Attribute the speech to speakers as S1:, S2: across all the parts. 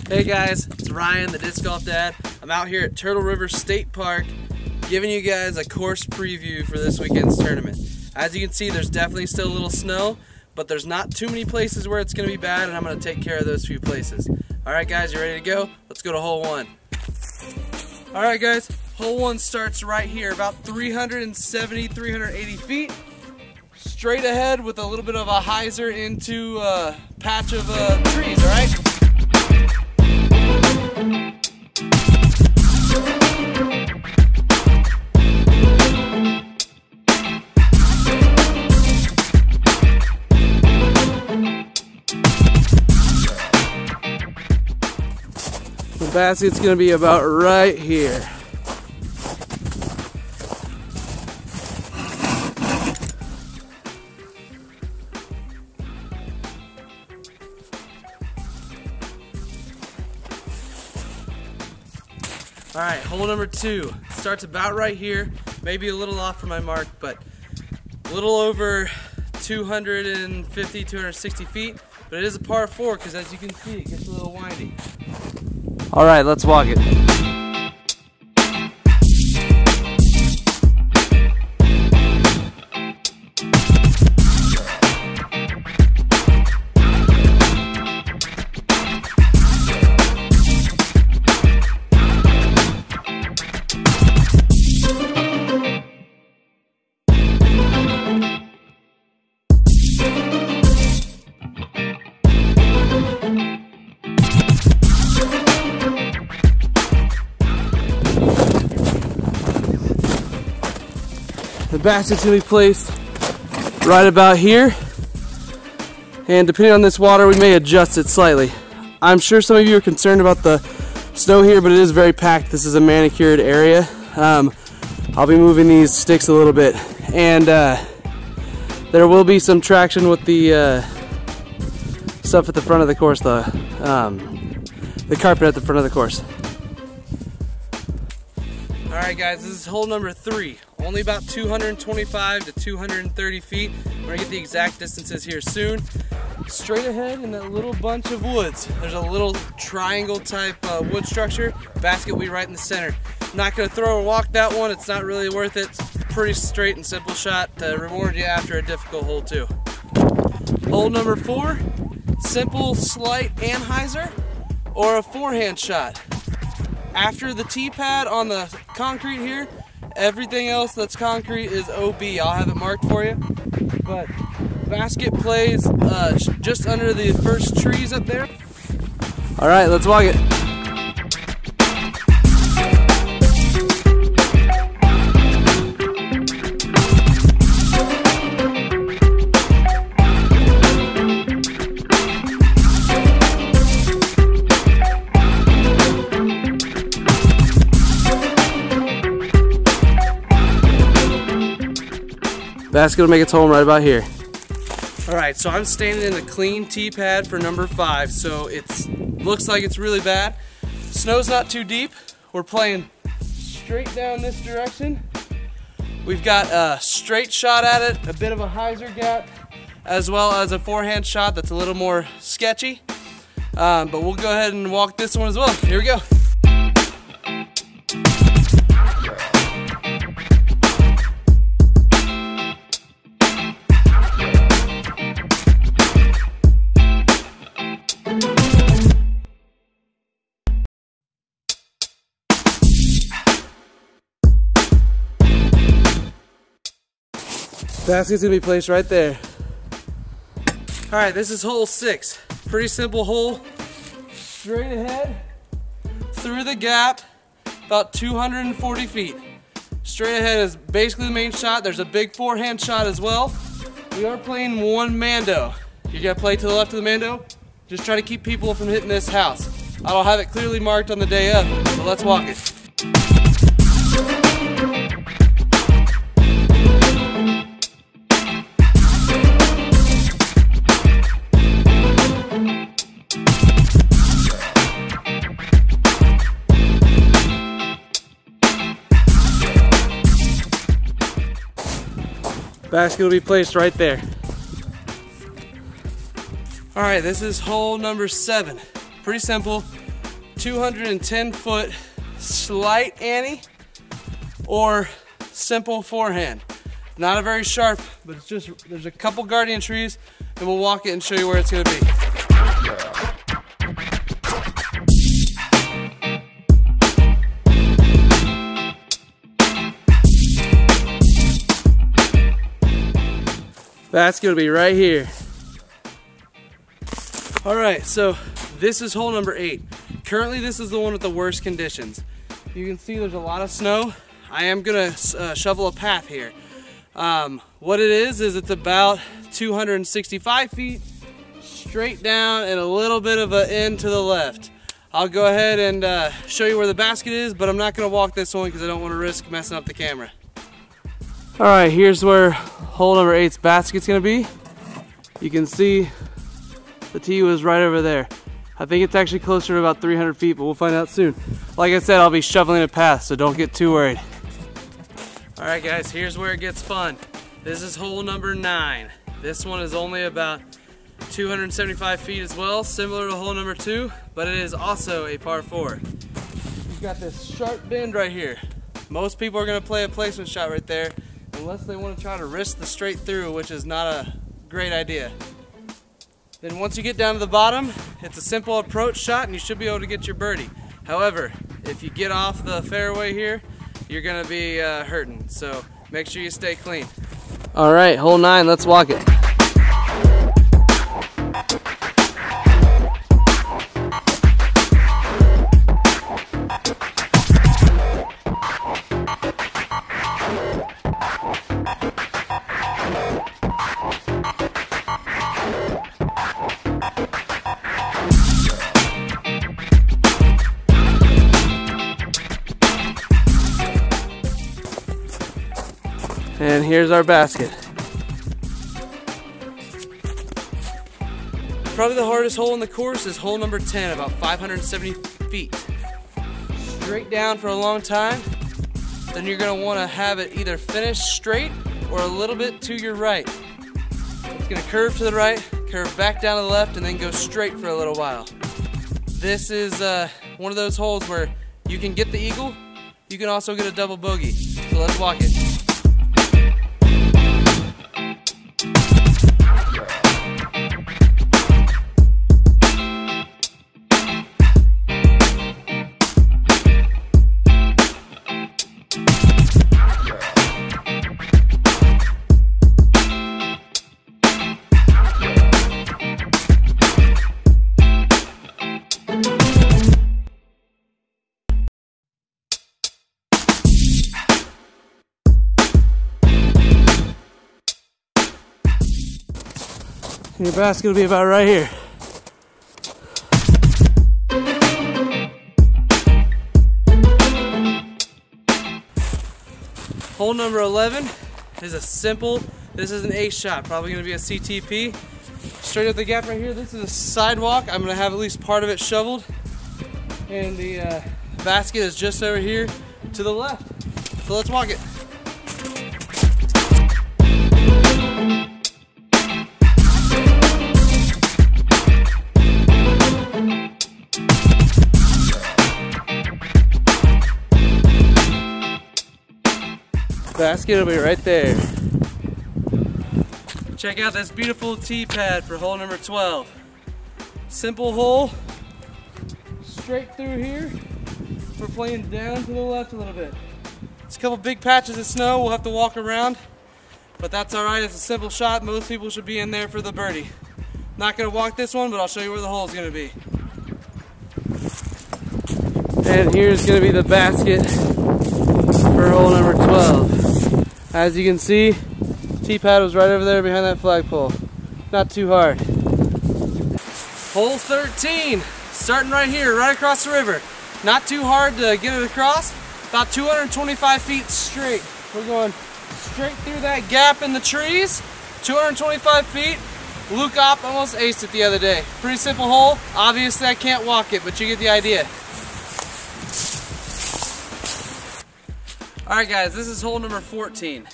S1: Hey guys, it's Ryan, the Disc Golf Dad. I'm out here at Turtle River State Park giving you guys a course preview for this weekend's tournament. As you can see, there's definitely still a little snow, but there's not too many places where it's going to be bad, and I'm going to take care of those few places. Alright guys, you ready to go? Let's go to hole 1. Alright guys, hole 1 starts right here, about 370, 380 feet. Straight ahead with a little bit of a hyzer into a patch of trees, alright? The basket's going to be about right here. Alright, hole number 2 starts about right here, maybe a little off from my mark, but a little over 250, 260 feet, but it is a par 4 because as you can see, it gets a little windy. Alright, let's walk it. The basket's going to be placed right about here, and depending on this water we may adjust it slightly. I'm sure some of you are concerned about the snow here, but it is very packed. This is a manicured area. I'll be moving these sticks a little bit, and there will be some traction with the stuff at the front of the course, the carpet at the front of the course. Alright guys, this is hole number 3. Only about 225 to 230 feet. We're going to get the exact distances here soon. Straight ahead in that little bunch of woods, there's a little triangle type wood structure. Basket will be right in the center. I'm not going to throw or walk that one. It's not really worth it. It's a pretty straight and simple shot to reward you after a difficult hole too. Hole number 4, simple slight anhyzer or a forehand shot. After the tee pad on the concrete here, everything else that's concrete is OB. I'll have it marked for you. But basket plays just under the first trees up there. All right, let's walk it. Basket will make its home right about here. Alright, so I'm standing in the clean tee pad for number 5, so it looks like it's really bad. Snow's not too deep. We're playing straight down this direction. We've got a straight shot at it, a bit of a hyzer gap, as well as a forehand shot that's a little more sketchy. But we'll go ahead and walk this one as well. Here we go. Basket's gonna be placed right there. Alright, this is hole 6. Pretty simple hole. Straight ahead, through the gap, about 240 feet. Straight ahead is basically the main shot. There's a big forehand shot as well. We are playing one mando. You gotta play to the left of the mando. Just try to keep people from hitting this house. I don't have it clearly marked on the day of, but let's walk it. Basket will be placed right there. All right, this is hole number 7. Pretty simple. 210-foot slight ante or simple forehand. Not a very sharp, but it's just, there's a couple guardian trees, and we'll walk it and show you where it's gonna be. Basket will be right here. All right, so this is hole number 8. Currently, this is the one with the worst conditions. You can see there's a lot of snow. I am gonna shovel a path here. What it is it's about 265 feet straight down and a little bit of an end to the left. I'll go ahead and show you where the basket is, but I'm not gonna walk this one because I don't want to risk messing up the camera. All right, here's where hole number 8's basket's gonna be. You can see the tee was right over there. I think it's actually closer to about 300 feet, but we'll find out soon. Like I said, I'll be shoveling a path, so don't get too worried. All right guys, here's where it gets fun. This is hole number 9. This one is only about 275 feet as well, similar to hole number 2, but it is also a par 4. You've got this sharp bend right here. Most people are gonna play a placement shot right there, unless they wanna try to risk the straight through, which is not a great idea. Then once you get down to the bottom, it's a simple approach shot and you should be able to get your birdie. However, if you get off the fairway here, you're gonna be hurting. So make sure you stay clean. All right, hole 9, let's walk it. And here's our basket. Probably the hardest hole in the course is hole number 10, about 570 feet. Straight down for a long time. Then you're gonna wanna have it either finish straight or a little bit to your right. It's gonna curve to the right, curve back down to the left, and then go straight for a little while. This is one of those holes where you can get the eagle, you can also get a double bogey. So let's walk it. Your basket will be about right here. Hole number 11 is a simple, this is an ace shot, probably gonna be a CTP. Straight up the gap right here, this is a sidewalk. I'm gonna have at least part of it shoveled. And the basket is just over here to the left. So let's walk it. Basket will be right there. Check out this beautiful tee pad for hole number 12. Simple hole, straight through here. We're playing down to the left a little bit. It's a couple big patches of snow we'll have to walk around, but that's all right, it's a simple shot. Most people should be in there for the birdie. Not gonna walk this one, but I'll show you where the hole is gonna be. And here's gonna be the basket for hole number 12. As you can see, tee pad was right over there behind that flagpole. Not too hard. Hole 13, starting right here, right across the river. Not too hard to get it across, about 225 feet straight. We're going straight through that gap in the trees, 225 feet. Luke Opp almost aced it the other day. Pretty simple hole. Obviously I can't walk it, but you get the idea. Alright guys, this is hole number 14.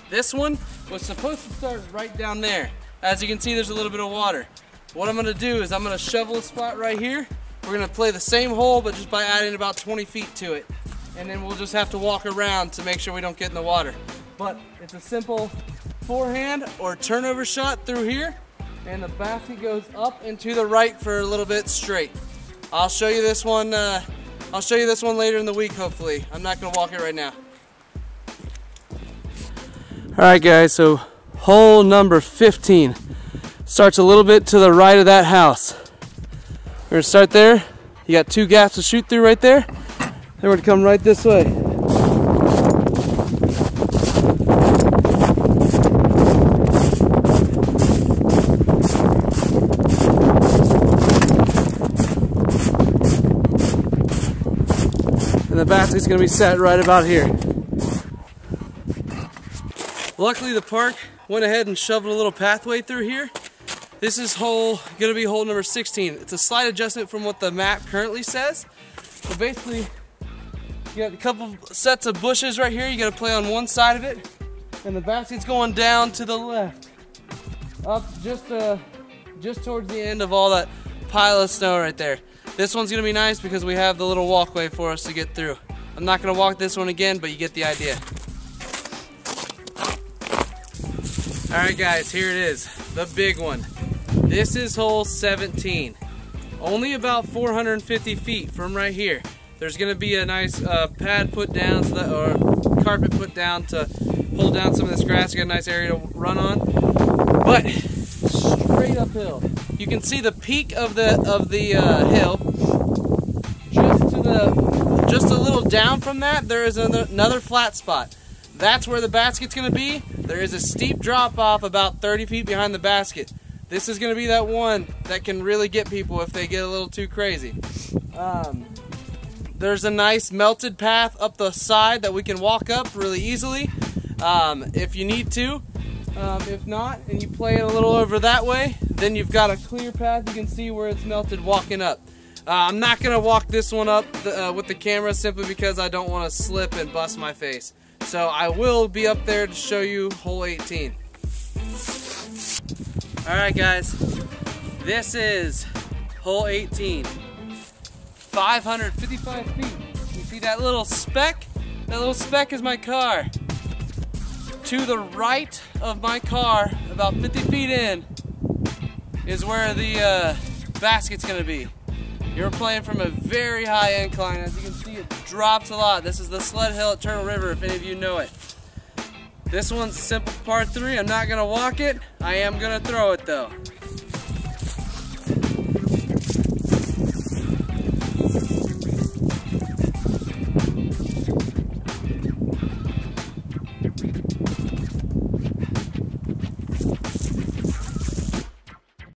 S1: This one was supposed to start right down there. As you can see, there's a little bit of water. What I'm gonna do is I'm gonna shovel a spot right here, We're gonna play the same hole, but just by adding about 20 feet to it. And then we'll just have to walk around to make sure we don't get in the water. But it's a simple forehand or turnover shot through here, and the basket goes up and to the right for a little bit straight. I'll show you this one. I'll show you this one later in the week, hopefully. I'm not gonna walk it right now. All right, guys. So hole number 15 starts a little bit to the right of that house. We're gonna start there. You got 2 gaps to shoot through right there. Then we're gonna come right this way. And the basket's gonna be set right about here. Luckily the park went ahead and shoveled a little pathway through here. This is gonna be hole number 16. It's a slight adjustment from what the map currently says. So basically, you got a couple sets of bushes right here. You gotta play on one side of it. And the basket's going down to the left. Up just towards the end of all that pile of snow right there. This one's gonna be nice because we have the little walkway for us to get through. I'm not gonna walk this one again, but you get the idea. All right, guys, here it is, the big one. This is hole 17. Only about 450 feet from right here. There's gonna be a nice pad put down, or carpet put down to hold down some of this grass. You got a nice area to run on, but straight uphill. You can see the peak of the hill. Just a little down from that, there is another flat spot. That's where the basket's gonna be. There is a steep drop off about 30 feet behind the basket. This is gonna be that one that can really get people if they get a little too crazy. There's a nice melted path up the side that we can walk up really easily if you need to. If not, and you play it a little over that way, then you've got a clear path. You can see where it's melted walking up. I'm not gonna walk this one up with the camera simply because I don't want to slip and bust my face. So I will be up there to show you hole 18. Alright guys, this is hole 18. 555 feet. You see that little speck? That little speck is my car. To the right of my car, about 50 feet in, is where the basket's gonna be. You're playing from a very high incline. As you can see, it drops a lot. This is the sled hill at Turtle River, if any of you know it. This one's a simple par 3. I'm not gonna walk it. I am gonna throw it though.